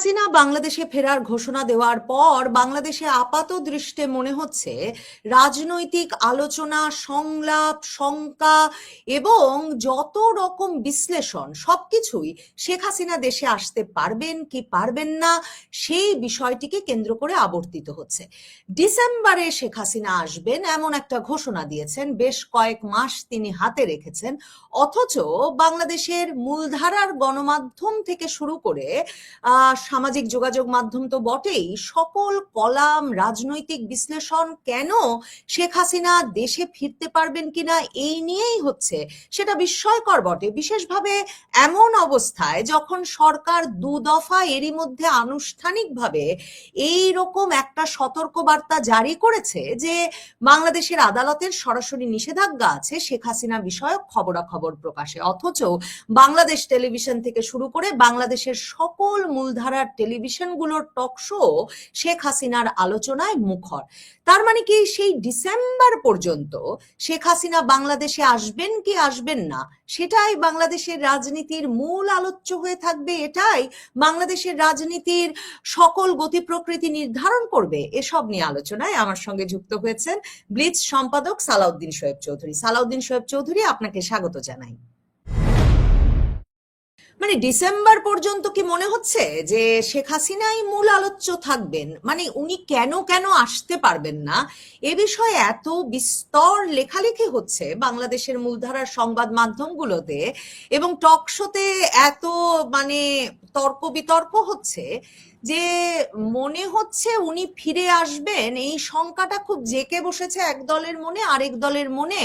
হাসিনা বাংলাদেশে ফেরার ঘোষণা দেওয়ার পর বাংলাদেশে আপাত দৃষ্টে মনে হচ্ছে রাজনৈতিক আলোচনা, সংলাপ, শঙ্কা এবং যত রকম বিশ্লেষণ সবকিছুই শেখ হাসিনা দেশে আসতে পারবেন কি পারবেন না সেই বিষয়টিকে কেন্দ্র করে আবর্তিত হচ্ছে। ডিসেম্বরে শেখ হাসিনা আসবেন এমন একটা ঘোষণা দিয়েছেন, বেশ কয়েক মাস তিনি হাতে রেখেছেন, অথচ বাংলাদেশের মূলধারার গণমাধ্যম থেকে শুরু করে সামাজিক যোগাযোগ মাধ্যম তো বটেই, সকল কলাম, রাজনৈতিক বিশ্লেষণ কেন শেখ হাসিনা দেশে ফিরতে পারবেন কিনা এই নিয়েই হচ্ছে। সেটা বিস্ময়কর বটে, বিশেষভাবে এমন অবস্থায় যখন সরকার দুদফা এরই মধ্যে আনুষ্ঠানিকভাবে এই রকম একটা সতর্কবার্তা জারি করেছে যে বাংলাদেশের আদালতের সরাসরি নিষেধাজ্ঞা আছে শেখ হাসিনা বিষয়ক খবরাখবর প্রকাশে, অথচ বাংলাদেশ টেলিভিশন থেকে শুরু করে বাংলাদেশের সকল মূলধারার টেলিভিশনগুলোর টক শো শেখ হাসিনার আলোচনায় মুখর। তার মানে কি সেই ডিসেম্বর পর্যন্ত শেখ হাসিনা বাংলাদেশে আসবেন কি আসবেন না সেটাই বাংলাদেশের রাজনীতির মূল আলোচ্য হয়ে থাকবে, এটাই বাংলাদেশের রাজনীতির সকল গতি প্রকৃতি নির্ধারণ করবে? এসব নিয়ে আলোচনায় আমার সঙ্গে যুক্ত হয়েছেন ব্লিটজ সম্পাদক সালাউদ্দিন শোয়েব চৌধুরী। সালাউদ্দিন শোয়েব চৌধুরী, আপনাকে স্বাগত জানাই। মানে ডিসেম্বর পর্যন্ত কি মনে হচ্ছে যে শেখ হাসিনাই মূল আলোচ্য থাকবেন? মানে উনি কেন কেন আসতে পারবেন না এ বিষয়ে এত বিস্তর লেখালেখি হচ্ছে বাংলাদেশের মূলধারার সংবাদ মাধ্যমগুলোতে, এবং টক শোতে এত মানে তর্ক বিতর্ক হচ্ছে যে মনে হচ্ছে উনি ফিরে আসবেন, এই শঙ্কাটা খুব জেঁকে বসেছে এক দলের মনে, আরেক দলের মনে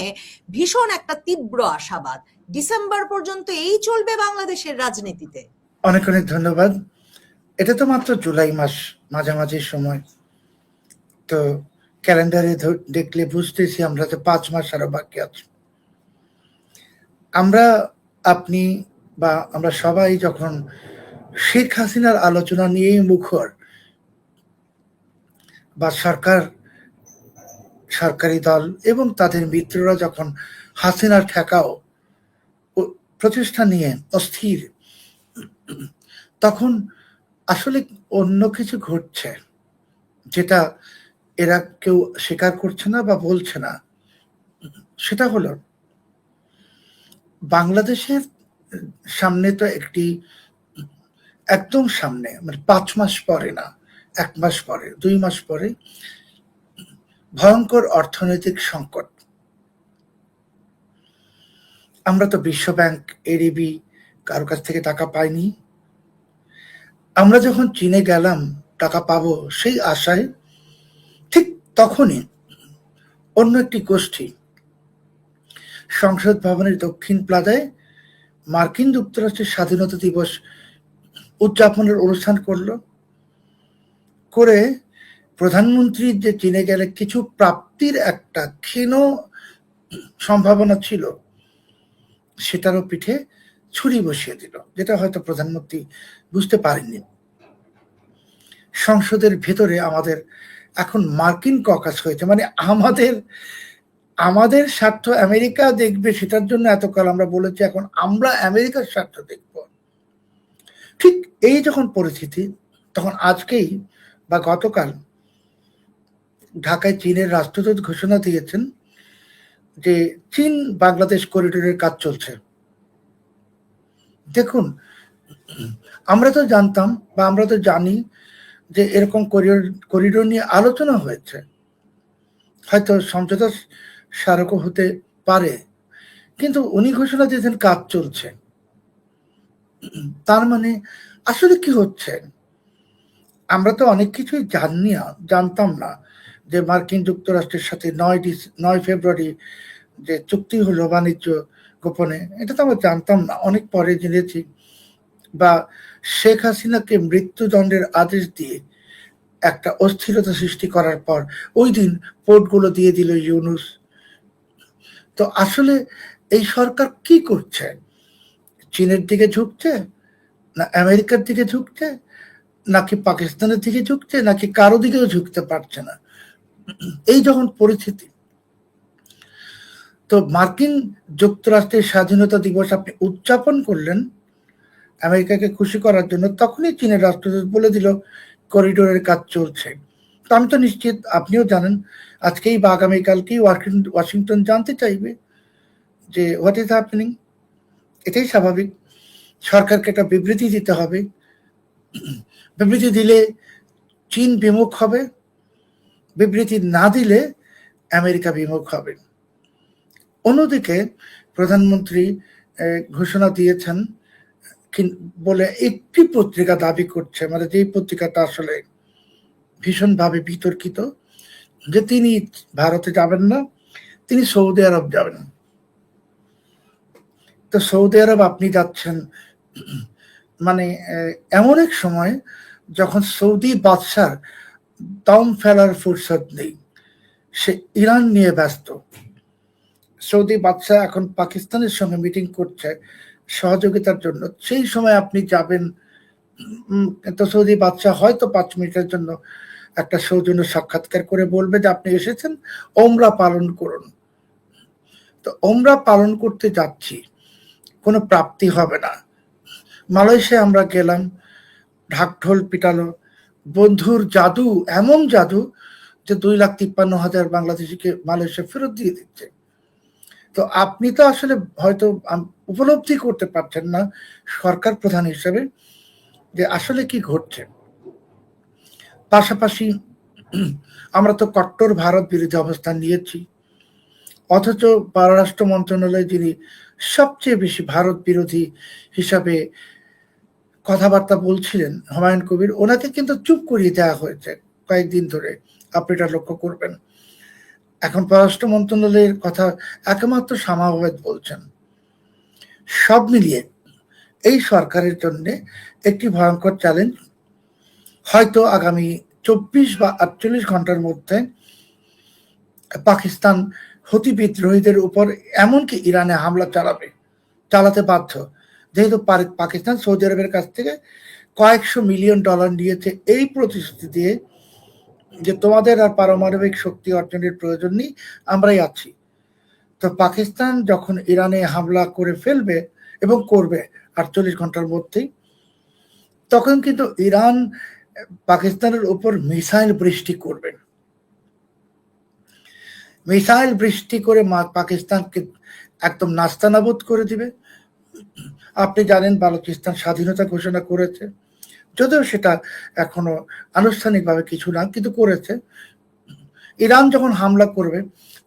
ভীষণ একটা তীব্র আশাবাদ। ডিসেম্বর পর্যন্ত এই চলবে বাংলাদেশের রাজনীতিতে? অনেক অনেক ধন্যবাদ। এটা তো মাত্র জুলাই মাস, মাঝামাঝি সময়, তো ক্যালেন্ডারে দেখলে বুঝতেছি আমরা তো 5 মাস আরো বাকি আছে। আপনি বা আমরা সবাই যখন শেখ হাসিনার আলোচনা নিয়েই মুখর, বা সরকারি দল এবং তাদের মিত্ররা যখন হাসিনার ঠেকাও প্রচেষ্টা নিয়ে অস্থির, তখন আসলে অন্য কিছু ঘটছে যেটা এরা কেউ স্বীকার করছে না বা বলছে না। সেটা হলো বাংলাদেশের সামনে তো একদম সামনে, মানে 5 মাস পরে না, 1 মাস পরে, 2 মাস পরে ভয়ঙ্কর অর্থনৈতিক সংকট। আমরা তো বিশ্ব ব্যাংক, এডিবি কারো কাছ থেকে টাকা পাইনি। আমরা যখন চীনে গেলাম টাকা পাবো সেই আশায়, ঠিক তখনই অন্য একটি গোষ্ঠী সংসদ ভবনের দক্ষিণ প্লাজায় মার্কিন যুক্তরাষ্ট্রের স্বাধীনতা দিবস উদযাপনের অনুষ্ঠান করে প্রধানমন্ত্রীর যে চীনে গেলে কিছু প্রাপ্তির একটা ক্ষীণ সম্ভাবনা ছিল সেটারও পিঠে ছুরি বসিয়ে দিল, যেটা হয়তো প্রধানমন্ত্রী বুঝতে পারেননি। সংসদের ভেতরে আমাদের এখন মার্কিন ককাস হয়েছে, মানে আমাদের স্বার্থ আমেরিকা দেখবে, সেটার জন্য এতকাল আমরা বলেছি এখন আমরা আমেরিকার স্বার্থ দেখব। ঠিক এই যখন পরিস্থিতি, তখন আজকেই বা গতকাল ঢাকায় চীনের রাষ্ট্রদূত ঘোষণা দিয়েছেন যে চীন বাংলাদেশ করিডোরের কাজ চলছে। দেখুন, আমরা তো জানতাম বা আমরা তো জানি যে এরকম করিডোর নিয়ে আলোচনা হয়েছে, হয়তো সমঝোতা স্মারকও হতে পারে, কিন্তু উনি ঘোষণা দিয়েছেন কাজ চলছে। তার মানে আসলে কি হচ্ছে? আমরা তো অনেক কিছুই জানতাম না যে মার্কিন যুক্তরাষ্ট্রের সাথে 9 ফেব্রুয়ারি যে চুক্তি হলো বাণিজ্য গোপনে, এটা তো আমরা জানতাম না, অনেক পরে জেনেছি। বা শেখ হাসিনাকে মৃত্যুদণ্ডের আদেশ দিয়ে একটা অস্থিরতা সৃষ্টি করার পর ওই দিন পোর্টগুলো দিয়ে দিল ইউনূস। তো আসলে এই সরকার কি করছে? চীনের দিকে ঝুঁকছে, না আমেরিকার দিকে ঝুঁকছে, নাকি পাকিস্তানের দিকে ঝুঁকছে, নাকি কারো দিকেও ঝুঁকতে পারছে না? এই যখন পরিস্থিতি, তো মার্কিন যুক্তরাষ্ট্রের স্বাধীনতা দিবস আপনি উদযাপন করলেন, আমেরিকাকে খুশি করার জন্য, তখনই চীনের রাষ্ট্রদূত বলে দিল করিডোরের কাজ চলছে। তো আমি তো নিশ্চিত, আপনিও জানেন, আজকেই বা আগামীকালকেই ওয়াশিংটন জানতে চাইবে যে হোয়াট ইজ হ্যাপেনিং। এটাই স্বাভাবিক। সরকারকে একটা বিবৃতি দিতে হবে। বিবৃতি দিলে চীন বিমুখ হবে, বিবৃতি না দিলে আমেরিকা বিমুখ হবে। অন্যদিকে প্রধানমন্ত্রী ঘোষণা দিয়েছেন বলে একটি পত্রিকা দাবি করছে, মানে যেই পত্রিকাটা আসলে ভীষণভাবে বিতর্কিত, যে তিনি ভারতে যাবেন না, তিনি সৌদি আরব যাবেন। তো সৌদি আরব আপনি যাচ্ছেন মানে এমন এক সময় যখন সৌদি বাদশার দম ফেলার ফুরসত নেই, সে ইরান নিয়ে ব্যস্ত। সৌদি বাদশাহ এখন পাকিস্তানের সঙ্গে মিটিং করছে সহযোগিতার জন্য, সেই সময় আপনি যাবেন। তো সৌদি বাদশাহ হয়তো 5 মিনিটের জন্য একটা সৌজন্য সাক্ষাৎকার করে বলবে যে আপনি এসেছেন, ওমরা পালন করুন। তো ওমরা পালন করতে যাচ্ছি, কোনো প্রাপ্তি হবে না। মালয়েশিয়া আমরা গেলাম, ঢাকঢোল পিটালো, বন্ধুর জাদু, এমন জাদু যে 2,53,000 বাংলাদেশিকে মালয়েশিয়া ফেরত দিয়ে দিচ্ছে। তো আপনি তো আসলে হয়তো উপলব্ধি করতে পারছেন না সরকার প্রধান হিসেবে যে আসলে কি ঘটছে। পাশাপাশি আমরা তো কট্টর ভারত বিরোধী অবস্থান নিয়েছি, অথচ পররাষ্ট্র মন্ত্রণালয় যিনি সবচেয়ে বেশি ভারত বিরোধী হিসাবে কথাবার্তা বলছিলেন, হুমায়ুন কবির, ওনাকে কিন্তু চুপ করিয়ে দেওয়া হয়েছে কয়েকদিন ধরে। আপনি এটা লক্ষ্য করবেন। এখন পররাষ্ট্র মন্ত্রণালয়ের কথা একমাত্র শামা আহমেদ বলছেন। সব মিলিয়ে এই সরকারের জন্য একটি ভয়ঙ্কর চ্যালেঞ্জ। হয়তো আগামী 24 বা 48 ঘন্টার মধ্যে পাকিস্তান হুতি বিদ্রোহীদের উপর, এমনকি ইরানে হামলা চালাতে বাধ্য, যেহেতু পাকিস্তান সৌদি আরবের কাছ থেকে কয়েকশো মিলিয়ন ডলার নিয়েছে এই প্রতিশ্রুতি দিয়ে যে তোমাদের আর পারমাণবিক শক্তি অর্জনের প্রয়োজন নেই, আমরাই আছি। তো পাকিস্তান যখন ইরানে হামলা করে ফেলবে, এবং করবে 48 ঘন্টার মধ্যেই, তখন কিন্তু ইরান পাকিস্তানের উপর মিসাইল বৃষ্টি করবে। মিসাইল বৃষ্টি করে পাকিস্তানকে একদম নাস্তানাবুদ করে দিবে। আপনি জানেন বালুচিস্তান স্বাধীনতা ঘোষণা করেছে, যদিও সেটা এখনো আনুষ্ঠানিকভাবে কিছু না, কিন্তু করেছে। ইরান যখন হামলা করবে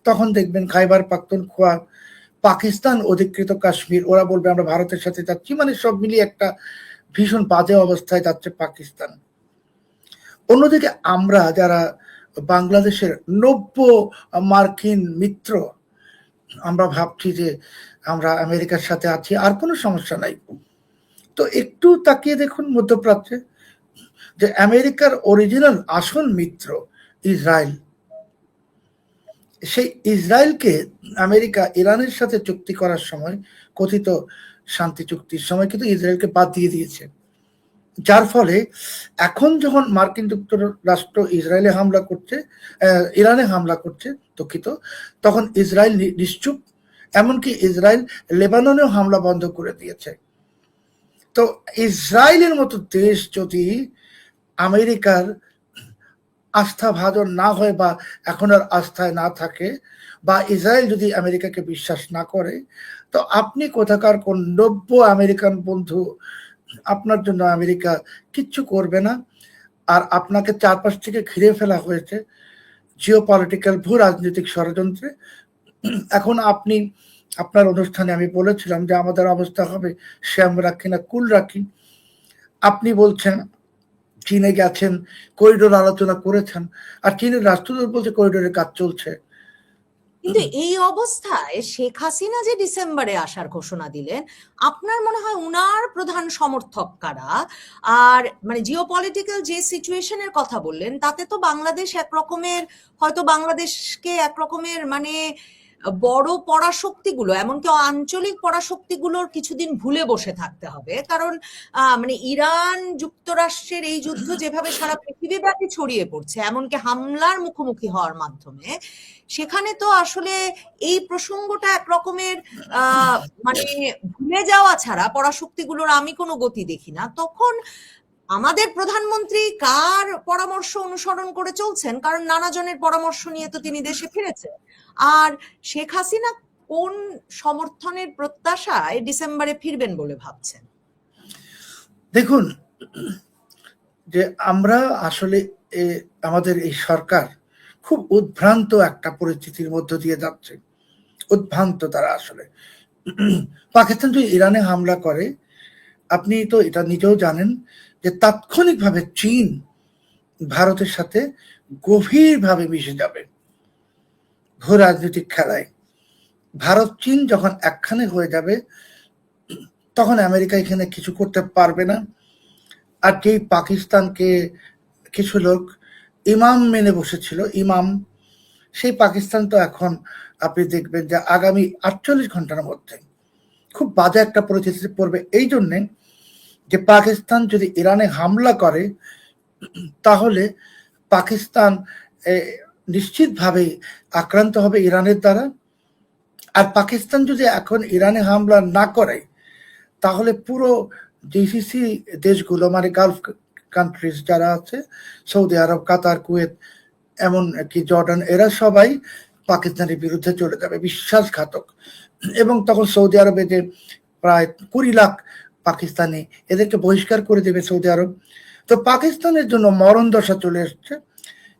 তখন দেখবেন খাইবার পাখতুনখোয়া, পাকিস্তান অধিকৃত কাশ্মীর, ওরা বলবে আমরা ভারতের সাথে যাচ্ছি, মানে সব মিলিয়ে একটা ভীষণ বাজে অবস্থায় যাচ্ছে পাকিস্তান। অন্যদিকে আমরা যারা বাংলাদেশের নব্য মার্কিন মিত্র, আমরা ভাবছি যে আমরা আমেরিকার সাথে আছি, আর কোনো সমস্যা নাই। তো একটু তাকিয়ে দেখুন মধ্যপ্রাচ্যে, যে আমেরিকার অরিজিনাল আসল মিত্র ইসরায়েল, সেই ইসরায়েলকে আমেরিকা ইরানের সাথে চুক্তি করার সময়, কথিত শান্তি চুক্তির সময়, কিন্তু ইসরায়েলকে বাদ দিয়ে দিয়েছে। যার ফলে এখন যখন মার্কিন যুক্তরাষ্ট্র ইসরায়েলে হামলা করছে, ইরানে হামলা করছে, দুঃখিত, তখন ইসরায়েল নিশ্চুপ। এমনকি ইসরায়েল লেবাননেও হামলা বন্ধ করে দিয়েছে। তো ইসরায়েলের মতো দেশ যদি আমেরিকার আস্থাভাজন না হয়, বা এখন আর আস্থায় না থাকে, বা ইসরায়েল যদি আমেরিকাকে বিশ্বাস না করে, তো আপনি কোথাকার কোন নব্য আমেরিকান বন্ধু, আপনার জন্য আমেরিকা কিচ্ছু করবে না। আর আপনাকে চারপাশ থেকে ঘিরে ফেলা হয়েছে জিও পলিটিক্যাল ভূ রাজনৈতিক ষড়যন্ত্রে। এখন আপনি, আপনার অনুষ্ঠানে আমি বলেছিলাম যে আমাদের অবস্থা হবে শ্যাম রাখি না কুল রাখি। আপনি বলছেন চীনে গেছেন, করিডোর আলোচনা করেছেন, আর চীনের রাষ্ট্রদূত বলছে করিডোরের কাজ চলছে। কিন্তু এই অবস্থায় শেখ হাসিনা যে ডিসেম্বরে আসার ঘোষণা দিলেন, আপনার মনে হয় উনার প্রধান সমর্থক কারা? আর মানে জিওপলিটিক্যাল যে সিচুয়েশনের কথা বললেন, তাতে তো বাংলাদেশ একরকমের, হয়তো বাংলাদেশকে একরকমের মানে বড় পরাশক্তিগুলো, এমনকি আঞ্চলিক পরাশক্তিগুলোর কিছুদিন ভুলে বসে থাকতে হবে। কারণ মানে ইরান যুক্তরাষ্ট্রের এই যুদ্ধ যেভাবে সারা পৃথিবীব্যাপী ছড়িয়ে পড়ছে, এমনকি হামলার মুখোমুখি হওয়ার মাধ্যমে, সেখানে তো আসলে এই প্রসঙ্গটা এক রকমের মানে ভুলে যাওয়া ছাড়া পরাশক্তিগুলোর আমি কোনো গতি দেখি না। তখন আমাদের প্রধানমন্ত্রী কার পরামর্শ অনুসরণ করে চলছেন? কারণ নানা জনের পরামর্শ নিয়ে তো তিনি দেশে ফিরেছেন। আর শেখ হাসিনা কোন সমর্থনের প্রত্যাশায় ডিসেম্বরে ফিরবেন বলে ভাবছেন? দেখুন, যে আমরা আসলে আমাদের এই সরকার খুব উদ্ভ্রান্ত একটা পরিস্থিতির মধ্য দিয়ে যাচ্ছে। উদ্ভ্রান্ত তারা আসলে। পাকিস্তান যদি ইরানে হামলা করে, আপনি তো এটা নিজেও জানেন যে তাৎক্ষণিকভাবে চীন ভারতের সাথে গভীরভাবে মিশে যাবে ভূ রাজনৈতিক খেলায়। ভারত চীন যখন একখানে হয়ে যাবে, তখন আমেরিকা এখানে কিছু করতে পারবে না। আর যেই পাকিস্তানকে কিছু লোক ইমাম মেনে বসেছিল, ইমাম, সেই পাকিস্তান তো এখন আপনি দেখবেন যে আগামী 48 ঘন্টার মধ্যে খুব বাজে একটা পরিস্থিতিতে পড়বে। এই জন্যে যে পাকিস্তান যদি ইরানে হামলা করে, তাহলে পাকিস্তান নিশ্চিতভাবে আক্রান্ত হবে ইরানের দ্বারা। আর পাকিস্তান যদি এখন ইরানে হামলা না করে, তাহলে পুরো জিসিসি দেশগুলো, মানে গালফ কান্ট্রিজ যারা আছে, সৌদি আরব, কাতার, কুয়েত, এমন কি জর্ডান, এরা সবাই পাকিস্তানের বিরুদ্ধে চলে যাবে, বিশ্বাসঘাতক। এবং তখন সৌদি আরবে যে প্রায় 20 লাখ পাকিস্তানি, এদেরকে বহিষ্কার করে দেবে সৌদি আরব। তো পাকিস্তানের জন্য মরণ দশা চলে এসছে।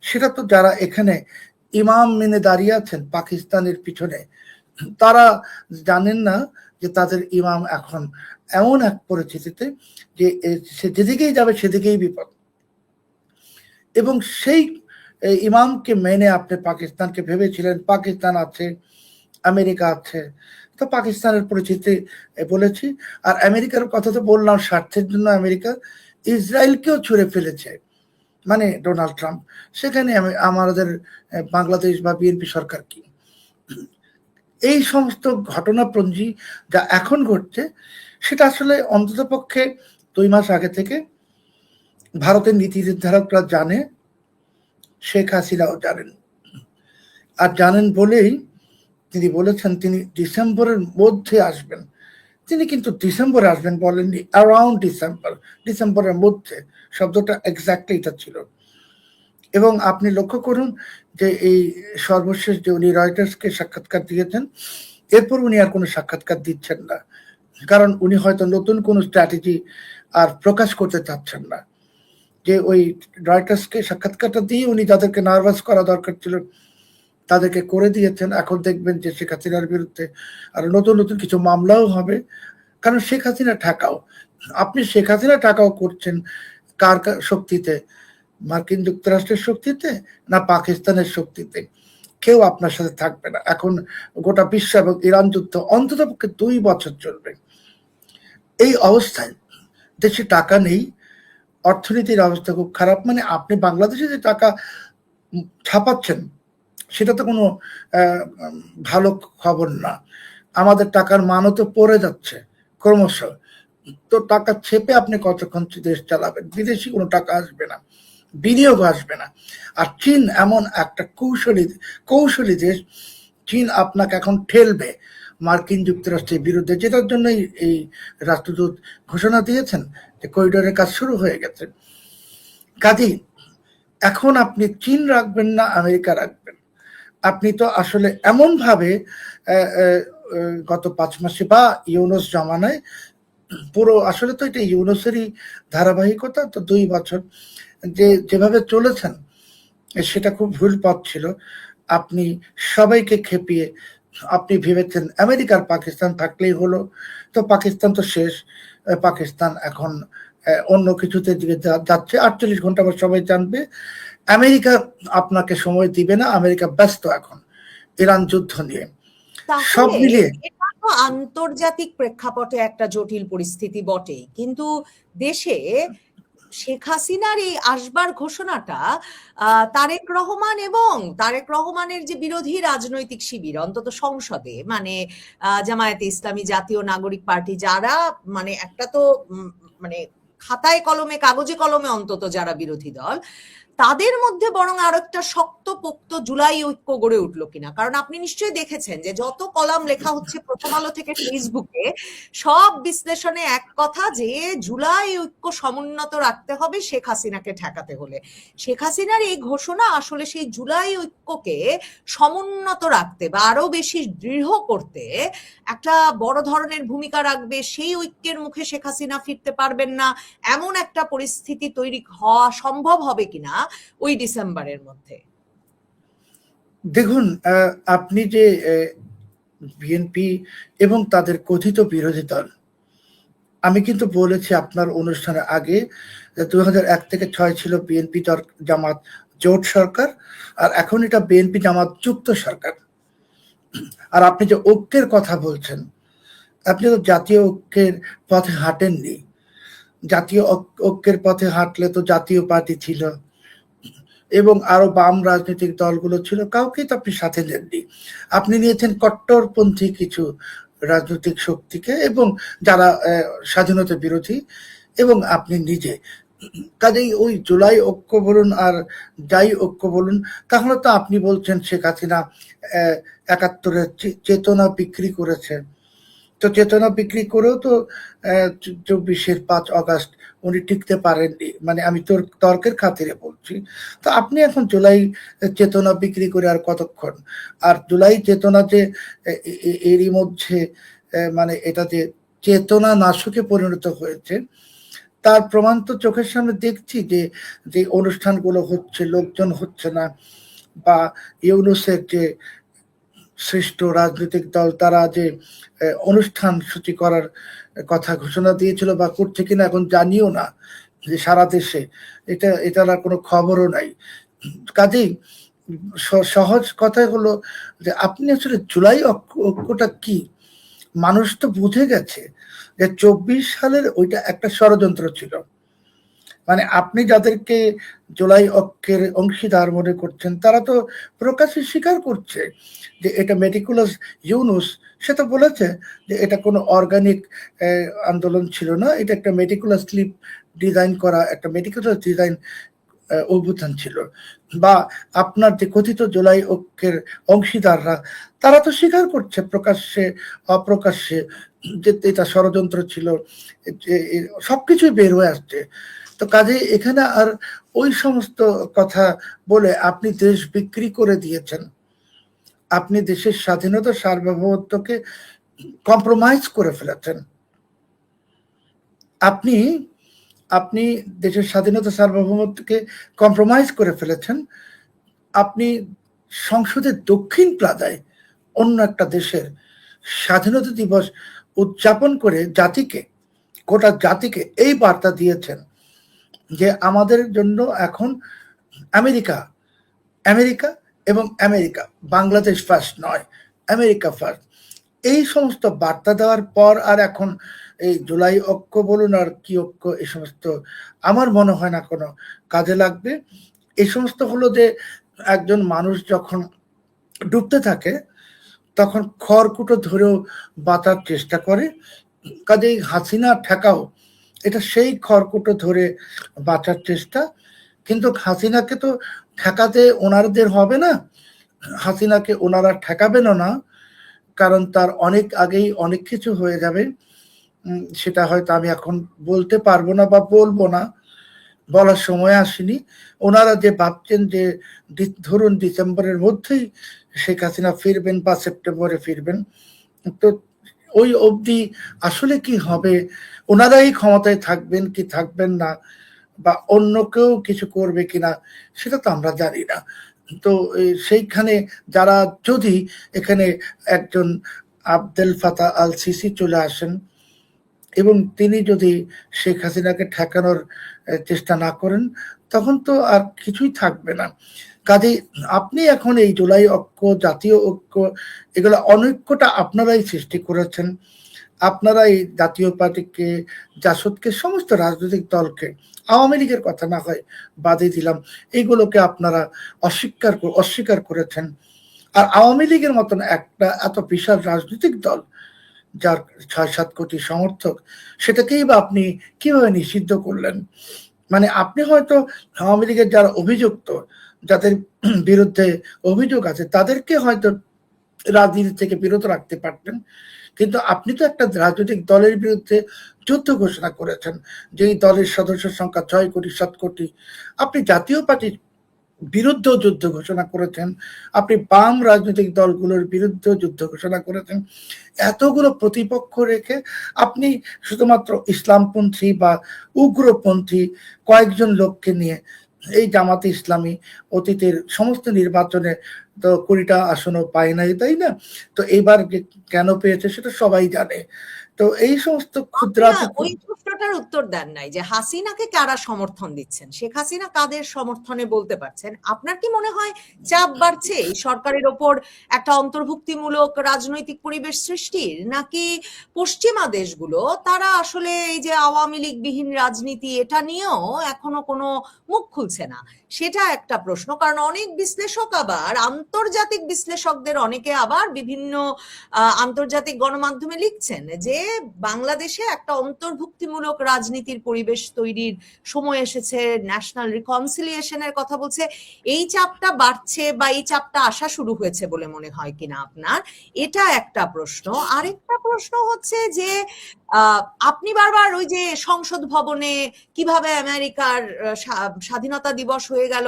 সেটা তো যারা এখানে ইমাম মেনে দাঁড়িয়ে আছেন পাকিস্তানের পিছনে, তারা জানেন না যে তাদের ইমাম এখন এমন এক পরিস্থিতিতে যে সে যেদিকেই যাবে সেদিকেই বিপদ। এবং সেই ইমামকে মেনে আপনি পাকিস্তানকে ভেবেছিলেন, পাকিস্তান আছে, আমেরিকা আছে, তো পাকিস্তানের পরিস্থিতি বলেছি। আর আমেরিকার কথা তো বললাম, স্বার্থের জন্য আমেরিকা ইসরায়েলকেও ছুঁড়ে ফেলেছে, মানে ডোনাল্ড ট্রাম্প। সেখানে আমাদের বাংলাদেশ বা বিএনপি সরকার কি? এই সমস্ত ঘটনাপঞ্জি যা এখন ঘটছে, সেটা আসলে অন্তত পক্ষে 2 মাস আগে থেকে ভারতের নীতি নির্ধারকরা জানে, শেখ হাসিনাও জানেন। আর জানেন বলেই তিনি বলেছেন তিনি ডিসেম্বরের মধ্যে আসবেন। তিনি কিন্তু ডিসেম্বরে আসবেন বলেননি, অ্যারাউন্ড ডিসেম্বর, ডিসেম্বরের মধ্যে, শব্দটা এক্স্যাক্টলি এটা ছিল। এবং আপনি লক্ষ্য করুন যে এই সর্বশেষ যে উনি রয়টার্সকে সাক্ষাৎকার দিয়েছেন, এরপর উনি আর কোনো সাক্ষাৎকার দিচ্ছেন না, কারণ উনি হয়তো নতুন কোনো স্ট্র্যাটেজি আর প্রকাশ করতে চাচ্ছেন না। যে ওই রয়টার্সকে সাক্ষাৎকারটা দিয়ে উনি যাদেরকে নার্ভাস করা দরকার ছিল তাদেরকে করে দিয়েছেন। এখন দেখবেন যে শেখ হাসিনার বিরুদ্ধে আর নতুন নতুন কিছু মামলাও হবে, কারণ শেখ হাসিনা ঠাকাও। আপনি শেখ হাসিনা ঠাকাও করছেন কার শক্তিতে? মার্কিন যুক্তরাষ্ট্রের শক্তিতে না পাকিস্তানের শক্তিতে? কেউ আপনার সাথে থাকবে না। এখন গোটা বিশ্ব এবং ইরান যুদ্ধ অন্তত পক্ষে 2 বছর চলবে। এই অবস্থায় দেশে টাকা নেই, অর্থনীতির অবস্থা খুব খারাপ। মানে আপনি বাংলাদেশে যে টাকা ছাপাচ্ছেন, সেটা তো কোনো ভালো খবর না। আমাদের টাকার মানও তো পড়ে যাচ্ছে ক্রমশ। তো টাকা ছেপে আপনি কতক্ষণ দেশ চালাবেন? বিদেশি কোনো টাকা আসবে না, বিনিয়োগ আসবে না। আর চীন এমন একটা কৌশলী দেশ, চীন আপনাকে এখন ঠেলবে মার্কিন যুক্তরাষ্ট্রের বিরুদ্ধে, যেটার জন্যই এই রাষ্ট্রদূত ঘোষণা দিয়েছেন যে করিডোরের কাজ শুরু হয়ে গেছে। কাজেই এখন আপনি চীন রাখবেন না আমেরিকা রাখবেন? আপনি তো আসলে এমন ভাবে গত 5 মাসে বা ইউনুস জমানায় পুরো, আসলে তো এটা ইউনুসেরই ধারাবাহিকতা, তো 2 বছর যেভাবে চলেছেন সেটা খুব ভুল পথ ছিল। আপনি সবাইকে খেপিয়ে আপনি ভেবেছেন আমেরিকার পাকিস্তান থাকলেই হলো, তো পাকিস্তান তো শেষ। পাকিস্তান এখন অন্য কিছুতে দিকে যাচ্ছে। 48 ঘন্টা পর সবাই জানবে। আমেরিকা আপনাকে সময় দিবে না, আমেরিকা ব্যস্ত এখন ইরান যুদ্ধ নিয়ে। সব মিলিয়ে এটা তো আন্তর্জাতিক প্রেক্ষাপটে একটা জটিল পরিস্থিতি বটে, কিন্তু দেশে শেখ হাসিনার এই আসবার ঘোষণাটা তারেক রহমান এবং তারেক রহমানের যে বিরোধী রাজনৈতিক শিবির অন্তত সংসদে, মানে জামায়াতে ইসলামী, জাতীয় নাগরিক পার্টি, যারা মানে একটা তো মানে খাতায় কলমে কাগজে কলমে অন্তত যারা বিরোধী দল, তাদের মধ্যে বরং আরো একটা শক্তপোক্ত জুলাই ঐক্য গড়ে উঠলো কিনা। কারণ আপনি নিশ্চয়ই দেখেছেন যে যত কলাম লেখা হচ্ছে প্রথম আলো থেকে ফেসবুকে, সব বিশ্লেষণে এক কথা যে জুলাই ঐক্য সমুন্নত রাখতে হবে শেখ হাসিনাকে ঠেকাতে হলে। শেখ হাসিনার এই ঘোষণা আসলে সেই জুলাই ঐক্যকে সমুন্নত রাখতে বা আরো বেশি দৃঢ় করতে একটা বড় ধরনের ভূমিকা রাখবে। সেই ঐক্যের মুখে শেখ হাসিনা ফিরতে পারবেন না, এমন একটা পরিস্থিতি তৈরি হওয়া সম্ভব হবে কিনা ওই ডিসেম্বরের মধ্যে। দেখুন, আপনি যে বিএনপি এবং তাদের কথিত বিরোধী দল, আমি কিন্তু বলেছি আপনার অনুষ্ঠানের আগে যে 2001 থেকে 6 ছিল বিএনপি জামাত জোট সরকার, আর এখন এটা বিএনপি জামাত যুক্ত সরকার। আর আপনি যে ঐক্যের কথা বলছেন, আপনি তো জাতীয় ঐক্যের পথে হাঁটেননি। জাতীয় ঐক্যের পথে হাঁটলে তো জাতীয় পার্টি ছিল এবং আরো বাম রাজনৈতিক দলগুলো ছিল, কাউকেই তো আপনি সাথে নেননি। আপনি নিয়েছেন কট্টরপন্থী কিছু রাজনৈতিক শক্তিকে এবং যারা স্বাধীনতা বিরোধী, এবং আপনি নিজে। কাজেই ওই জুলাই ঐক্য বলুন আর যাই ঐক্য বলুন, তাহলে তো আপনি বলছেন শেখ হাসিনা 71-এর চেতনা বিক্রি করেছে। তো চেতনা বিক্রি করেও তো 24-এর 5 অগাস্ট উনি টিকতে পারেননি। মানে আমি তর্কের খাতিরে বলছি। তো আপনি এখন জুলাই চেতনা বিক্রি করে আর কতক্ষণ? আর জুলাই চেতনা যে এরই মধ্যে মানে এটা যে চেতনা নাশকে পরিণত হয়েছে, তার প্রমাণ তো চোখের সামনে দেখছি। যে অনুষ্ঠানগুলো হচ্ছে, লোকজন হচ্ছে না, বা ইউনূসের যে শ্রেষ্ঠ রাজনৈতিক দল তারা যে অনুষ্ঠান সূচি করার কথা ঘোষণা দিয়েছিল বা করছে কিনা এখন জানিও না, যে সারা দেশে এটার আর কোনো খবরও নাই। কাজেই সহজ কথা হলো যে আপনি আসলে জুলাই ঐক্যটা কি, মানুষ তো বুঝে গেছে যে 24 সালের ওইটা একটা ষড়যন্ত্র ছিল। মানে আপনি যাদেরকে জুলাই ঐক্যের অংশীদার মনে করছেন, তারা তো প্রকাশ্যে স্বীকার করছে যে এটা মেটিকুলাস ইউনুস, সে তো বলেছে যে এটা কোনো অর্গানিক আন্দোলন ছিল না, এটা একটা মেটিকুলাসলি ডিজাইন করা, একটা মেটিকুলাস ডিজাইন অভ্যুত্থান ছিল। বা আপনার যে কথিত জুলাই ঐক্যের অংশীদাররা, তারা তো স্বীকার করছে প্রকাশ্যে অপ্রকাশ্যে যে এটা ষড়যন্ত্র ছিল, সবকিছুই বের হয়ে আসছে। তো কাজে এখানে আর ওই সমস্ত কথা বলে আপনি দেশ বিক্রি করে দিয়েছেন। আপনি দেশের স্বাধীনতা সার্বভৌমত্বকে কম্প্রোমাইজ করে ফেলেছেন। আপনি আপনি দেশের স্বাধীনতা সার্বভৌমত্বকে কম্প্রোমাইজ করে ফেলেছেন। আপনি সংসদের দক্ষিণ প্লাজায় অন্য একটা দেশের স্বাধীনতা দিবস উদযাপন করে জাতিকে, গোটা জাতিকে এই বার্তা দিয়েছেন যে আমাদের জন্য এখন আমেরিকা আমেরিকা এবং আমেরিকা, বাংলাদেশ ফার্স্ট নয়, আমেরিকা ফার্স্ট। এই সমস্ত বার্তা দেওয়ার পর আর এখন এই জুলাই ঐক্য বলুন আর কি ঐক্য, এই সমস্ত আমার মনে হয় না কোনো কাজে লাগবে। এই সমস্ত হলো যে একজন মানুষ যখন ডুবতে থাকে তখন খড়কুটো ধরেও বাঁচার চেষ্টা করে। কাজেই হাসিনা ঠেকাও, এটা সেই খড়কুটো ধরে বাঁচার চেষ্টা। কিন্তু হাসিনাকে তো ঠেকাতে ওনারদের হবে না, হাসিনাকে ওনারা ঠেকাবেনও না, কারণ তার অনেক আগেই অনেক কিছু হয়ে যাবে। সেটা হয়তো আমি এখন বলতে পারবো না বা বলবো না, বলার সময় আসেনি। ওনারা যে ভাবছেন যে ধরুন ডিসেম্বরের মধ্যেই শেখ হাসিনা ফিরবেন বা সেপ্টেম্বরে ফিরবেন, তো ওই অবধি আসলে কি হবে, ওনারাই ক্ষমতায় থাকবেন কি থাকবেন না, বা অন্য কেউ কিছু করবে কিনা, সেটা তো আমরা জানি না। তো সেইখানে যারা যদি এখানে একজন আবদেল ফাতাহ আল সিসি চলে আসেন এবং তিনি যদি শেখ হাসিনাকে ঠেকানোর চেষ্টা না করেন, তখন তো আর কিছুই থাকবে না। কাজেই আপনি এখন এই জুলাই ঐক্য, জাতীয় ঐক্য, এগুলো অনৈক্যটা আপনারাই সৃষ্টি করেছেন। আপনারা এই জাতীয় পার্টিকে, জাসদকে, সমস্ত রাজনৈতিক দলকে আওয়ামী লীগের কথা না হয় বাদই দিলাম, এইগুলোকে আপনারা অস্বীকার করেছেন। আর আওয়ামী লীগের মতন একটা এত বিশাল রাজনৈতিক দল যার ৬-৭ কোটি সমর্থক, সেটাকেই বা আপনি কিভাবে নিষিদ্ধ করলেন? মানে আপনি হয়তো আওয়ামী লীগের যারা অভিযুক্ত, যাদের বিরুদ্ধে অভিযোগ আছে, তাদেরকে হয়তো রাজনীতি থেকে বিরত রাখতে পারতেন, কিন্তু আপনি তো একটা রাজনৈতিক দলের বিরুদ্ধে যুদ্ধ ঘোষণা করেছেন, যেই দলের সদস্য সংখ্যা ৬ কোটি ৭ কোটি। আপনি জাতীয় পার্টির বিরুদ্ধেও যুদ্ধ ঘোষণা করেছেন, আপনি বাম রাজনৈতিক দলগুলোর বিরুদ্ধেও যুদ্ধ ঘোষণা করেছেন। এতগুলো প্রতিপক্ষ রেখে আপনি শুধুমাত্র ইসলামপন্থী বা উগ্রপন্থী কয়েকজন লোককে নিয়ে, এই জামাতে ইসলামী অতীতের সমস্ত নির্বাচনে তো ২০টা আসনও পায় নাই, তাই না? তো এইবার কেন পেয়েছে সেটা সবাই জানে। তো এই সমস্ত ক্ষুদ্রাতি ওই প্রশ্নটার উত্তর দেন নাই যে হাসিনাকে কারা সমর্থন দিচ্ছেন, শেখ হাসিনা কাদের সমর্থনে বলতে পারছেন? আপনার কি মনে হয় চাপ বাড়ছে এই সরকারের ওপর একটা অন্তর্ভুক্তিমূলক রাজনৈতিক পরিবেশ সৃষ্টির, নাকি পশ্চিমা দেশগুলো তারা আসলে এই যে আওয়ামী লীগ বিহীন রাজনীতি এটা নিয়েও এখনো কোনো মুখ খুলছে না? সেটা একটা প্রশ্ন। কারণ অনেক বিশ্লেষক, আবার আন্তর্জাতিক বিশ্লেষকদের অনেকে আবার বিভিন্ন আন্তর্জাতিক গণমাধ্যমে লিখছেন যে বাংলাদেশে একটা অন্তর্ভুক্তিমূলক রাজনীতির পরিবেশ তৈরির সময় এসেছে, ন্যাশনাল রিকনসিলিয়েশনের কথা বলছে। এই চাপটা বাড়ছে বা এই চাপটা আসা শুরু হয়েছে বলে মনে হয় কিনা আপনার? এটা একটা প্রশ্ন। আরেকটা প্রশ্ন হচ্ছে যে আপনি বারবার ওই যে সংসদ ভবনে কিভাবে আমেরিকার স্বাধীনতা দিবস হয়ে গেল,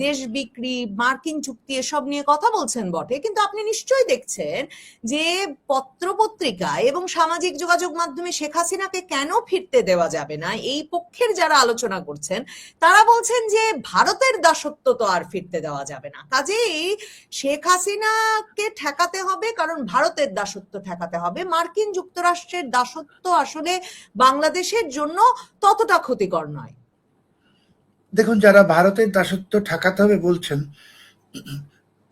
দেশ বিক্রি, মার্কিন চুক্তি এসব নিয়ে কথা বলছেন বটে, কিন্তু আপনি নিশ্চয়ই দেখছেন যে পত্রপত্রিকা এবং সামাজিক যোগাযোগ মাধ্যমে শেখ হাসিনাকে কেন ফিরতে দেওয়া যাবে না, এই পক্ষের যারা আলোচনা করছেন তারা বলছেন যে ভারতের দাসত্ব তো আর ফিরতে দেওয়া যাবে না, কাজেই শেখ হাসিনাকে ঠেকাতে হবে, কারণ ভারতের দাসত্ব ঠেকাতে হবে। মার্কিন যুক্তরাষ্ট্রের দাসত্ব আসলে বাংলাদেশের জন্য ততটা ক্ষতিকর নয়। দেখুন, যারা ভারতের দাসত্ব ঠেকাতে হবে বলছেন,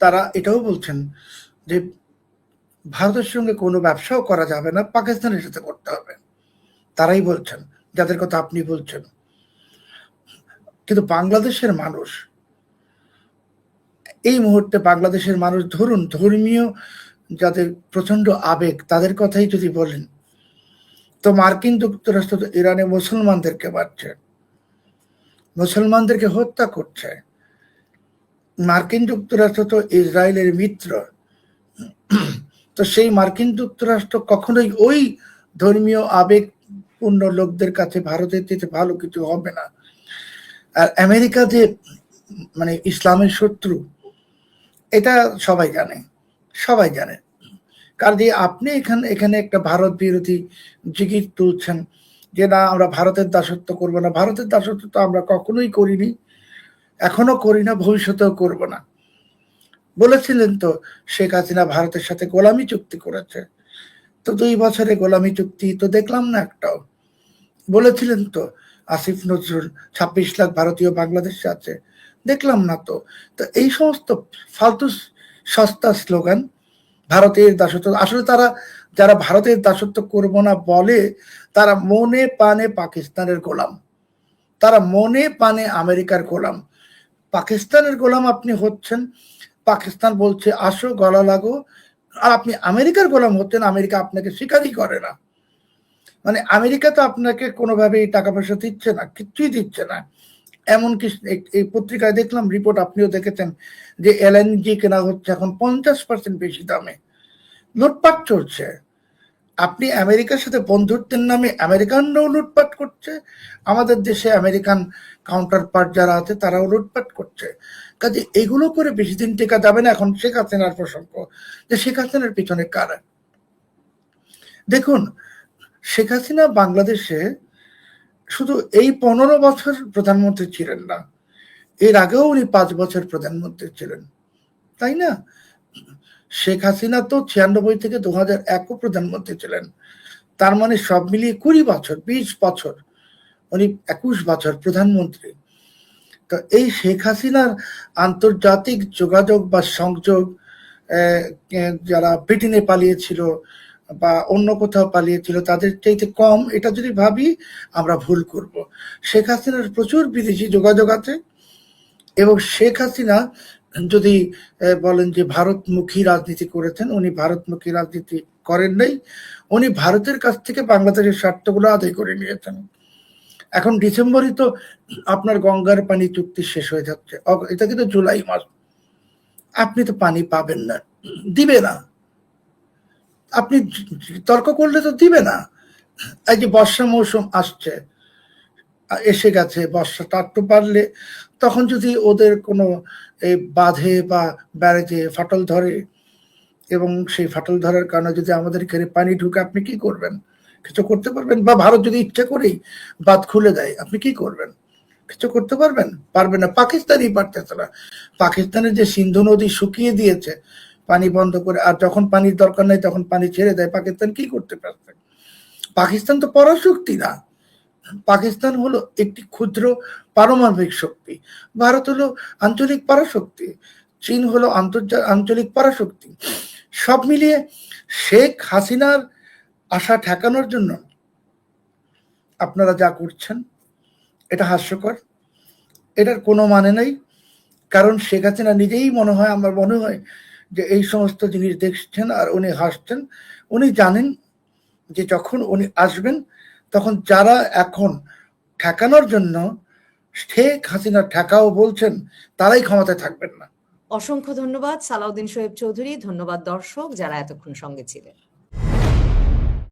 তারা এটাও বলছেন যে ভারতের সঙ্গে কোনো ব্যবসাও করা যাবে না, পাকিস্তানের সাথে করতে হবে। তারাই বলছেন, যাদের কথা আপনি বলছেন। কিন্তু বাংলাদেশের মানুষ, এই মুহূর্তে বাংলাদেশের মানুষ, ধরুন ধর্মীয় যাদের প্রচন্ড আবেগ, তাদের কথাই যদি বলেন, তো মার্কিন যুক্তরাষ্ট্র তো ইরানে মুসলমানদেরকে মারছে, মুসলমানদেরকে হত্যা করছে। মার্কিন যুক্তরাষ্ট্র তো ইসরায়েলের মিত্র। তো সেই মার্কিন যুক্তরাষ্ট্র কখনোই ওই ধর্মীয় আবেগপূর্ণ লোকদের কাছে ভারতের চেয়ে ভালো কিছু হবে না। আর আমেরিকা যে মানে ইসলামের শত্রু, এটা সবাই জানে, সবাই জানে। কারণ যে আপনি এখানে একটা ভারত বিরোধী জিগির তুলছেন যে না, আমরা ভারতের দাসত্ব করবো না। ভারতের দাসত্ব তো আমরা কখনোই করিনি, এখনো করি না, ভবিষ্যতেও করব না। বলেছিলেন তো শেখ হাসিনা ভারতের সাথে গোলামি চুক্তি করেছে, তো 2 বছরে গোলামি চুক্তি তো দেখলাম না একটাও। বলেছিলেন তো আসিফ নজরুল 26 লাখ ভারতীয় বাংলাদেশে আছে, দেখলাম না তো। তো এই সমস্ত ফালতু সস্তা স্লোগান, ভারতের দাসত্ব, আসলে তারা যারা ভারতের দাসত্ব করব না বলে, তারা মনে প্রাণে পাকিস্তানের গোলাম, তারা মনে প্রাণে আমেরিকার গোলাম। পাকিস্তানের গোলাম আপনি হচ্ছেন, পাকিস্তান বলছে আসো গলা লাগো, আর আপনি আমেরিকার গোলাম হচ্ছেন, আমেরিকা আপনাকে স্বীকারই করে না। মানে আমেরিকা তো আপনাকে কোনোভাবেই টাকা পয়সা দিচ্ছে না, কিচ্ছুই দিচ্ছে না। এমনকি এই পত্রিকায় দেখলাম রিপোর্ট, আপনিও দেখেছেন, যে এলএনজি কেনা হচ্ছে এখন 50% বেশি দামে। লুটপাট চলছে। আপনি আমেরিকার সাথে বন্ধুত্বের নামে আমেরিকানরাও লুটপাট করছে, আমাদের দেশে আমেরিকান কাউন্টার পার্ট যারা আছে তারাও লুটপাট করছে। কাজে এগুলো করে বেশি দিন টেকা যাবে না। এখন শেখ হাসিনার প্রসঙ্গ, যে শেখ হাসিনার পিছনে কারা। দেখুন, শেখ হাসিনা বাংলাদেশে শুধু এই 15 বছর প্রধানমন্ত্রী ছিলেন না, এর আগেও উনি 5 বছর প্রধানমন্ত্রী ছিলেন, তাই না? শেখ হাসিনা তো 96 থেকে 2001 প্রধানমন্ত্রী ছিলেন, তার মানে সব মিলিয়ে 20 বছর, 20 বছর, উনি 21 বছর প্রধানমন্ত্রী। তো এই শেখ হাসিনার আন্তর্জাতিক যোগাযোগ বা সংযোগ, যারা ব্রিটেনে পালিয়েছিল, বা অন্য কোথাও পালিয়েছিল তাদের চাইতে কম, এটা যদি ভাবি আমরা ভুল করব। শেখ হাসিনার প্রচুর বিদেশি যোগাযোগ আছে, এবং শেখ হাসিনা যদি বলেন যে ভারতমুখী রাজনীতি করেছেন, উনি ভারতমুখী রাজনীতি করেন নাই, উনি ভারতের কাছ থেকে বাংলাদেশের স্বার্থগুলো আদায় করে নিয়েছেন। এখন ডিসেম্বরই তো আপনার গঙ্গার পানি চুক্তি শেষ হয়ে যাচ্ছে, এটা কিন্তু জুলাই মাস, আপনি তো পানি পাবেন না, দিবে না, আপনি তর্ক করলে তো দিবে না। এই যে বর্ষা মৌসুম আসছে, এসে গেছে, বর্ষাটা একটু বাড়লে তখন যদি ওদের কোনো এই বাঁধে বা ব্যারেজে ফাটল ধরে, এবং সেই ফাটল ধরার কারণে যদি আমাদের এখানে পানি ঢুকে, আপনি কি করবেন? কিছু করতে পারবেন? বা ভারত যদি ইচ্ছা করেই বাঁধ খুলে দেয়, আপনি কি করবেন? কিছু করতে পারবেন? পারবেন না। পাকিস্তানই পারতেছে না। পাকিস্তানের যে সিন্ধু নদী শুকিয়ে দিয়েছে পানি বন্ধ করে, আর যখন পানির দরকার নেই তখন পানি ছেড়ে দেয়, পাকিস্তান কি করতে পারছে? পাকিস্তান তো পরাশক্তি না, পাকিস্তান হলো একটি ক্ষুদ্র পারমাণবিক শক্তি, ভারত হলো আঞ্চলিক পরাশক্তি, চীন হলো আঞ্চলিক পরাশক্তি। সব মিলিয়ে শেখ হাসিনার আশা ঠেকানোর জন্য আপনারা যা করছেন এটা হাস্যকর, এটার কোনো মানে নেই। কারণ শেখ হাসিনা নিজেই আমার মনে হয় যে এই সমস্ত জিনিস দেখছেন আর উনি হাসছেন। উনি জানেন যে যখন উনি আসবেন তখন যারা এখন ঠেকানোর জন্য শেখ হাসিনা ঠেকাও বলছেন, তারাই ক্ষমতায় থাকবেন না। অসংখ্য ধন্যবাদ সালাউদ্দিন শোয়েব চৌধুরী, ধন্যবাদ দর্শক যারা এতক্ষণ সঙ্গে ছিলেন।